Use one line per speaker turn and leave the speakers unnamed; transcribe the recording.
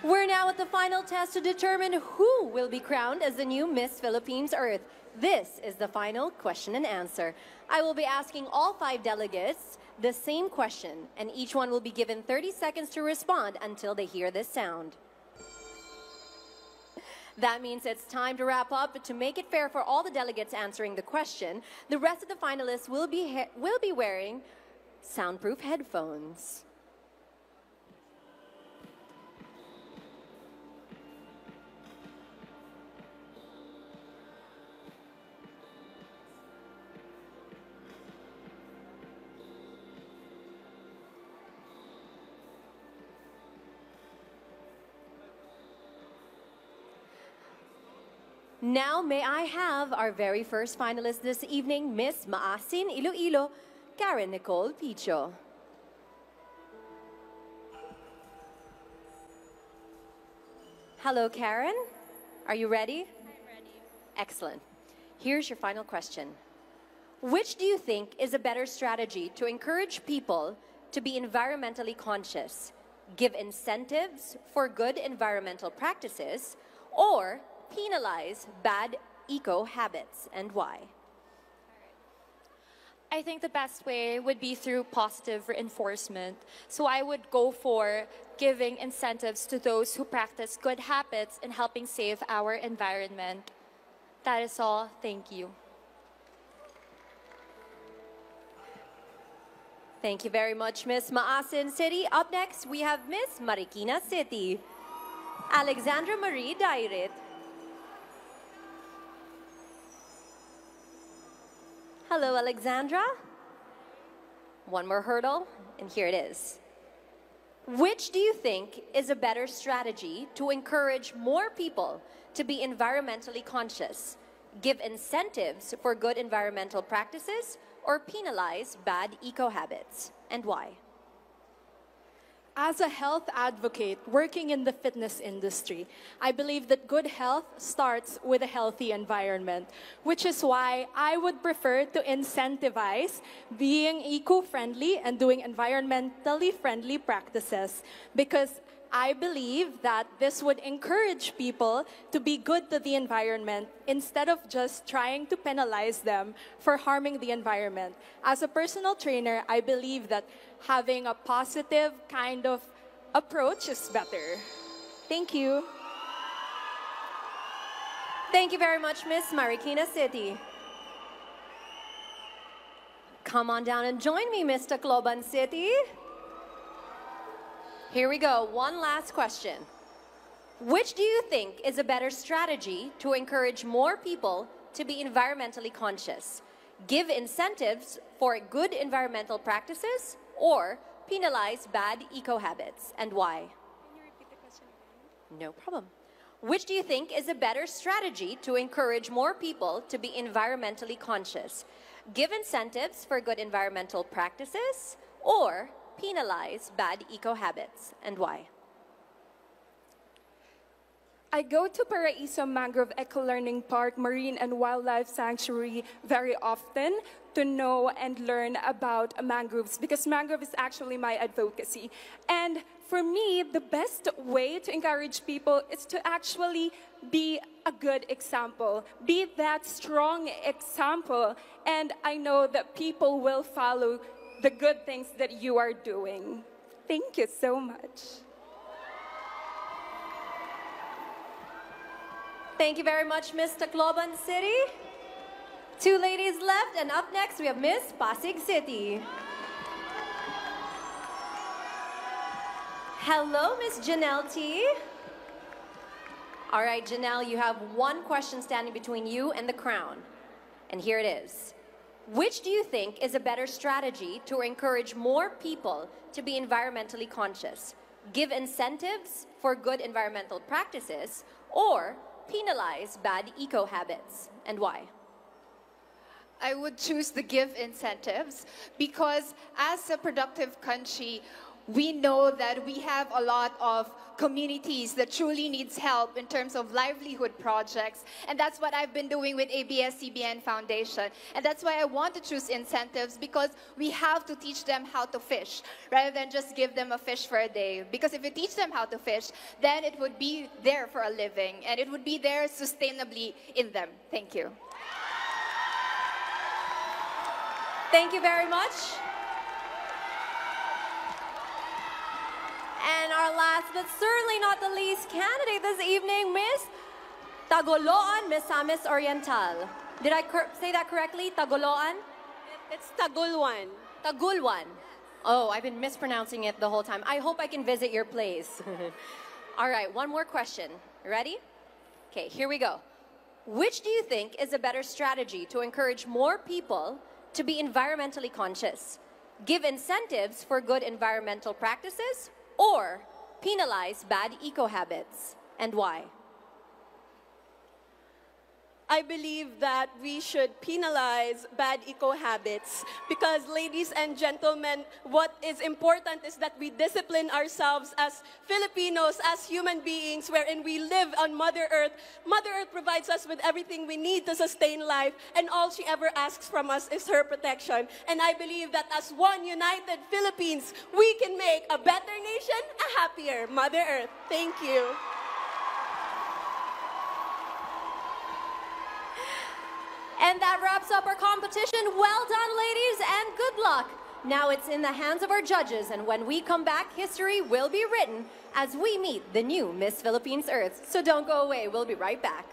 We're now at the final test to determine who will be crowned as the new Miss Philippines Earth. This is the final question and answer. I will be asking all 5 delegates the same question, and each one will be given 30 seconds to respond until they hear this sound. That means it's time to wrap up, but to make it fair for all the delegates answering the question, the rest of the finalists will be wearing soundproof headphones. Now, may I have our very first finalist this evening, Miss Maasin Iloilo, Karen Nicole Picho. Hello, Karen. Are you ready?
I'm ready.
Excellent. Here's your final question. Which do you think is a better strategy to encourage people to be environmentally conscious? Give incentives for good environmental practices, or penalize bad eco habits, and why?
I think the best way would be through positive reinforcement. So I would go for giving incentives to those who practice good habits and helping save our environment. That is all. Thank you.
Thank you very much, Miss Maasin City. Up next, we have Miss Marikina City, Alexandra Marie Dairit. Hello, Alexandra. One more hurdle, and here it is. Which do you think is a better strategy to encourage more people to be environmentally conscious? Give incentives for good environmental practices, or penalize bad eco habits, and why?
As a health advocate working in the fitness industry, I believe that good health starts with a healthy environment, which is why I would prefer to incentivize being eco-friendly and doing environmentally friendly practices, because I believe that this would encourage people to be good to the environment instead of just trying to penalize them for harming the environment. As a personal trainer, I believe that having a positive kind of approach is better. Thank you.
Thank you very much, Miss Marikina City. Come on down and join me, Miss Tacloban City. Here we go, one last question. Which do you think is a better strategy to encourage more people to be environmentally conscious? Give incentives for good environmental practices, or penalize bad eco habits, and why?
Can you repeat the question again?
No problem. Which do you think is a better strategy to encourage more people to be environmentally conscious? Give incentives for good environmental practices, or penalize bad eco habits, and why?
I go to Paraiso Mangrove Eco-Learning Park Marine and Wildlife Sanctuary very often to know and learn about mangroves, because mangrove is actually my advocacy. And for me, the best way to encourage people is to actually be a good example, be that strong example, and I know that people will follow the good things that you are doing. Thank you so much.
Thank you very much, Miss Tacloban City. 2 ladies left, and up next we have Miss Pasig City. Hello, Miss Janelle T. All right, Janelle, you have one question standing between you and the crown. And here it is. Which do you think is a better strategy to encourage more people to be environmentally conscious? Give incentives for good environmental practices, or penalize bad eco habits, and why?
I would choose the give incentives, because as a productive country, we know that we have a lot of communities that truly needs help in terms of livelihood projects. And that's what I've been doing with ABS-CBN Foundation. And that's why I want to choose incentives, because we have to teach them how to fish rather than just give them a fish for a day. Because if you teach them how to fish, then it would be there for a living and it would be there sustainably in them. Thank you.
Thank you very much. And our last, but certainly not the least, candidate this evening, Miss Tagoloan Misamis Oriental. Did I say that correctly? Tagoloan?
It's Tagulwan.
Tagulwan. Oh, I've been mispronouncing it the whole time. I hope I can visit your place. All right, one more question. Ready? Okay, here we go. Which do you think is a better strategy to encourage more people to be environmentally conscious? Give incentives for good environmental practices, or penalize bad eco-habits? And why?
I believe that we should penalize bad eco-habits because, ladies and gentlemen, what is important is that we discipline ourselves as Filipinos, as human beings, wherein we live on Mother Earth. Mother Earth provides us with everything we need to sustain life, and all she ever asks from us is her protection. And I believe that as one united Philippines, we can make a better nation, a happier Mother Earth. Thank you.
And that wraps up our competition. Well done, ladies, and good luck. Now it's in the hands of our judges, and when we come back, history will be written as we meet the new Miss Philippines Earth. So don't go away. We'll be right back.